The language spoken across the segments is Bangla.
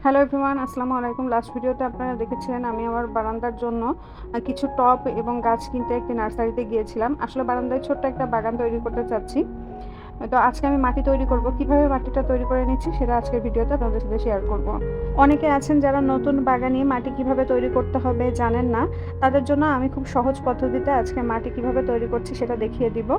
হ্যালো এভরিওয়ান, আসসালামু আলাইকুম। লাস্ট ভিডিওতে আপনারা দেখেছিলেন আমি আমার বারান্দার জন্য কিছু টব এবং গাছ কিনতে একটি নার্সারিতে গিয়েছিলাম। আসলে বারান্দায় ছোট্ট একটা বাগান তৈরি করতে চাচ্ছি। তো আজকে আমি মাটি তৈরি করব। কিভাবে মাটিটা তৈরি করে নিচ্ছি সেটা আজকের ভিডিওতে আপনাদের সাথে শেয়ার করব। অনেকে আছেন যারা নতুন বাগানে মাটি কিভাবে তৈরি করতে হবে জানেন না। তাদের জন্য আমি খুব সহজ পদ্ধতিতে আজকে মাটি কিভাবে তৈরি করছি সেটা দেখিয়ে দিব।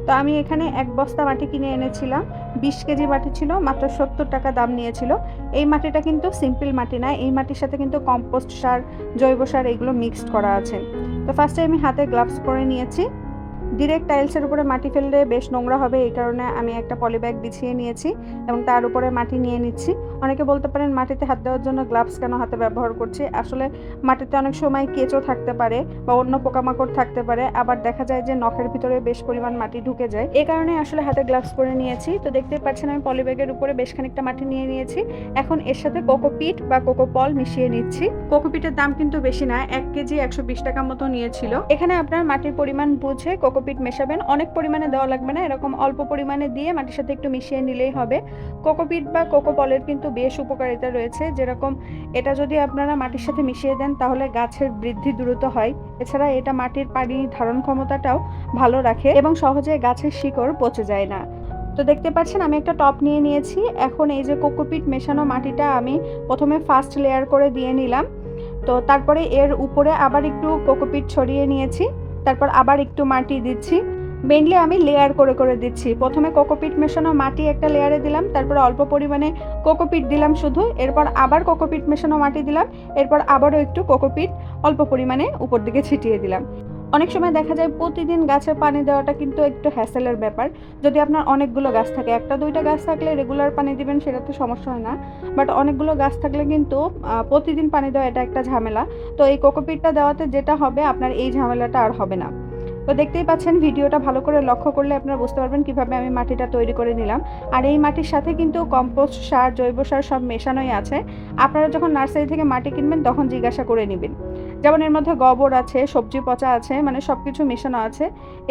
তো আমি এখানে ১ বস্তা মাটি কিনে এনেছিলাম। ২০ কেজি মাটি ছিল, মাত্র ৭০ টাকা দাম নিয়েছিল। এই মাটিটা কিন্তু সিম্পল মাটি না, এই মাটির সাথে কিন্তু কম্পোস্ট সার, জৈব সার এগুলো মিক্সড করা আছে। তো ফার্স্টে আমি হাতে গ্লাভস পরে নিয়েছি। ডিরেক্ট টাইলসের উপরে মাটি ফেললে বেশ নোংরা হবে, এই কারণে আমি একটা পলিব্যাগ বিছিয়ে নিয়েছি এবং তার উপরে মাটি নিয়ে নিচ্ছি। অনেকে বলতে পারেন মাটিতে হাত দেওয়ার জন্য গ্লাভস কেন হাতে ব্যবহার করছি। আসলে মাটিতে অনেক সময় কেঁচো থাকতে পারে বা অন্য পোকামাকড় থাকতে পারে, আবার দেখা যায় যে নখের ভিতরে বেশ পরিমাণ মাটি ঢুকে যায়। এই কারণে আসলে হাতে গ্লাভস পরে নিয়েছি। তো দেখতেই পাচ্ছেন আমি পলিব্যাগের উপরে বেশ খানিকটা মাটি নিয়ে নিয়েছি। এখন এর সাথে কোকোপিট বা কোকোপল মিশিয়ে নিচ্ছি। কোকোপিটের দাম কিন্তু বেশি না, ১ কেজি ১২০ টাকা মতো নিয়েছিল। এখানে আপনার মাটির পরিমাণ বুঝে কোকোপিট মেশাবেন। অনেক পরিমাণে দেওয়া লাগবে না, এরকম অল্প পরিমাণে দিয়ে মাটির সাথে একটু মিশিয়ে নিলেই হবে। কোকোপিট বা কোকোপলের কিন্তু বেশ উপকারিতা রয়েছে, যেরকম এটা যদি আপনারা মাটির সাথে মিশিয়ে দেন তাহলে গাছের বৃদ্ধি দ্রুত হয়। এছাড়া এটা মাটির পানি ধারণ ক্ষমতাটাও ভালো রাখে এবং সহজে গাছের শিকড় পচে যায় না। তো দেখতে পাচ্ছেন আমি একটা টব নিয়ে নিয়েছি। এখন এই যে কোকোপিট মেশানো মাটিটা আমি প্রথমে ফার্স্ট লেয়ার করে দিয়ে নিলাম। তো তারপরে এর উপরে আবার একটু কোকোপিট ছড়িয়ে নিয়েছি। তারপর আবার একটু মাটি দিচ্ছি। মেইনলি আমি লেয়ার করে করে দিচ্ছি। প্রথমে কোকোপিট মেশানো মাটি একটা লেয়ারে দিলাম, তারপর অল্প পরিমাণে কোকোপিট দিলাম শুধু, এরপর আবার কোকোপিট মেশানো মাটি দিলাম, এরপর আবারও একটু কোকোপিট অল্প পরিমাণে উপর দিকে ছিটিয়ে দিলাম। অনেক সময় দেখা যায় প্রতিদিন গাছে পানি দেওয়াটা কিন্তু একটু হ্যাসেলের ব্যাপার। যদি আপনার অনেকগুলো গাছ থাকে, ১টা ২টা গাছ থাকলে রেগুলার পানি দিবেন, সেটা তো সমস্যা হয় না। বাট অনেকগুলো গাছ থাকলে কিন্তু প্রতিদিন পানি দেওয়া এটা একটা ঝামেলা। তো এই কোকোপিটটা দেওয়াতে যেটা হবে, আপনার এই ঝামেলাটা আর হবে না। তো দেখতেই পাচ্ছেন, ভিডিওটা ভালো করে লক্ষ্য করলে আপনারা বুঝতে পারবেন কিভাবে আমি মাটিটা তৈরি করে নিলাম। আর এই মাটির সাথে কিন্তু কম্পোস্ট সার, জৈব সার সব মেশানোই আছে। আপনারা যখন নার্সারি থেকে মাটি কিনবেন তখন জিজ্ঞাসা করে নেবেন। যেমন এর মধ্যে গোবর আছে, সবজি পচা আছে, মানে সবকিছু মেশানো আছে।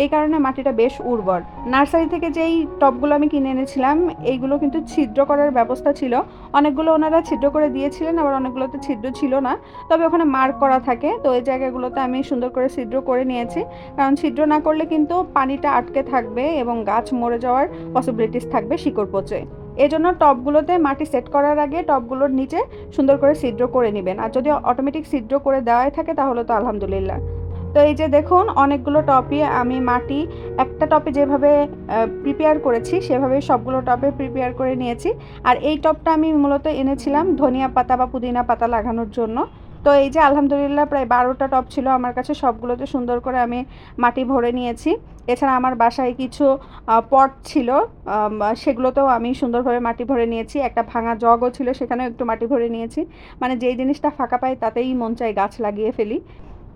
এই কারণে মাটিটা বেশ উর্বর। নার্সারি থেকে যেই টবগুলো আমি কিনে এনেছিলাম, এইগুলো কিন্তু ছিদ্র করার ব্যবস্থা ছিল। অনেকগুলো ওনারা ছিদ্র করে দিয়েছিলেন, আবার অনেকগুলোতে ছিদ্র ছিল না। তবে ওখানে মার্ক করা থাকে, তো এই জায়গাগুলোতে আমি সুন্দর করে ছিদ্র করে নিয়েছি। কারণ ছিদ্র না করলে কিন্তু পানিটা আটকে থাকবে এবং গাছ মরে যাওয়ার পসিবিলিটিস থাকবে, শিকড় পচে। এজন্য টবগুলোতে মাটি সেট করার আগে টবগুলোর নিচে সুন্দর করে ছিদ্র করে নেবেন। আর যদি অটোমেটিক ছিদ্র করে দেওয়াই থাকে তাহলে তো আলহামদুলিল্লাহ। তো এই যে দেখুন, অনেকগুলো টবে আমি মাটি একটা টবে যেভাবে প্রিপেয়ার করেছি সেভাবেই সবগুলো টবে প্রিপেয়ার করে নিয়েছি। আর এই টবটা আমি মূলত এনেছিলাম ধনিয়া পাতা বা পুদিনা পাতা লাগানোর জন্য। তো এই যে আলহামদুলিল্লাহ প্রায় ১২টা টব ছিল আমার কাছে, সবগুলোতে সুন্দর করে আমি মাটি ভরে নিয়েছি। এছাড়া আমার বাসায় কিছু পট ছিল, সেগুলোতেও আমি সুন্দরভাবে মাটি ভরে নিয়েছি। একটা ভাঙা জগও ছিল, সেখানেও একটু মাটি ভরে নিয়েছি। মানে যেই জিনিসটা ফাঁকা পাই তাতেই মন চায় গাছ লাগিয়ে ফেলি।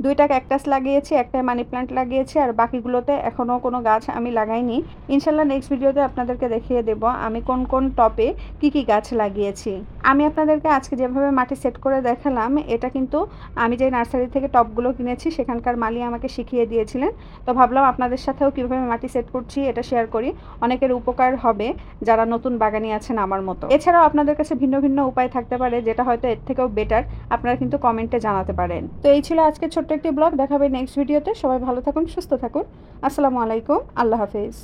২টা ক্যাকটাস লাগিয়েছি, একটায় মানি প্ল্যান্ট লাগিয়েছি, আর বাকিগুলোতে এখনও কোনো গাছ আমি লাগাইনি। ইনশাল্লাহ নেক্সট ভিডিওতে আপনাদেরকে দেখিয়ে দেব আমি কোন কোন টবে কি কি গাছ লাগিয়েছি। আমি আপনাদেরকে আজকে যেভাবে মাটি সেট করে দেখালাম, এটা কিন্তু আমি যে নার্সারি থেকে টবগুলো কিনেছি সেখানকার মালি আমাকে শিখিয়ে দিয়েছিলেন। তো ভাবলাম আপনাদের সাথেও কীভাবে মাটি সেট করছি এটা শেয়ার করি, অনেকের উপকার হবে যারা নতুন বাগানি আছেন আমার মতো। এছাড়াও আপনাদের কাছে ভিন্ন ভিন্ন উপায় থাকতে পারে যেটা হয়তো এর থেকেও বেটার, আপনারা কিন্তু কমেন্টে জানাতে পারেন। তো এই ছিল আজকে ছোট্ট একটি ব্লগ। দেখা হবে নেক্সট ভিডিওতে। সবাই ভালো থাকুন, সুস্থ থাকুন। আসসালামু আলাইকুম, আল্লাহ হাফেজ।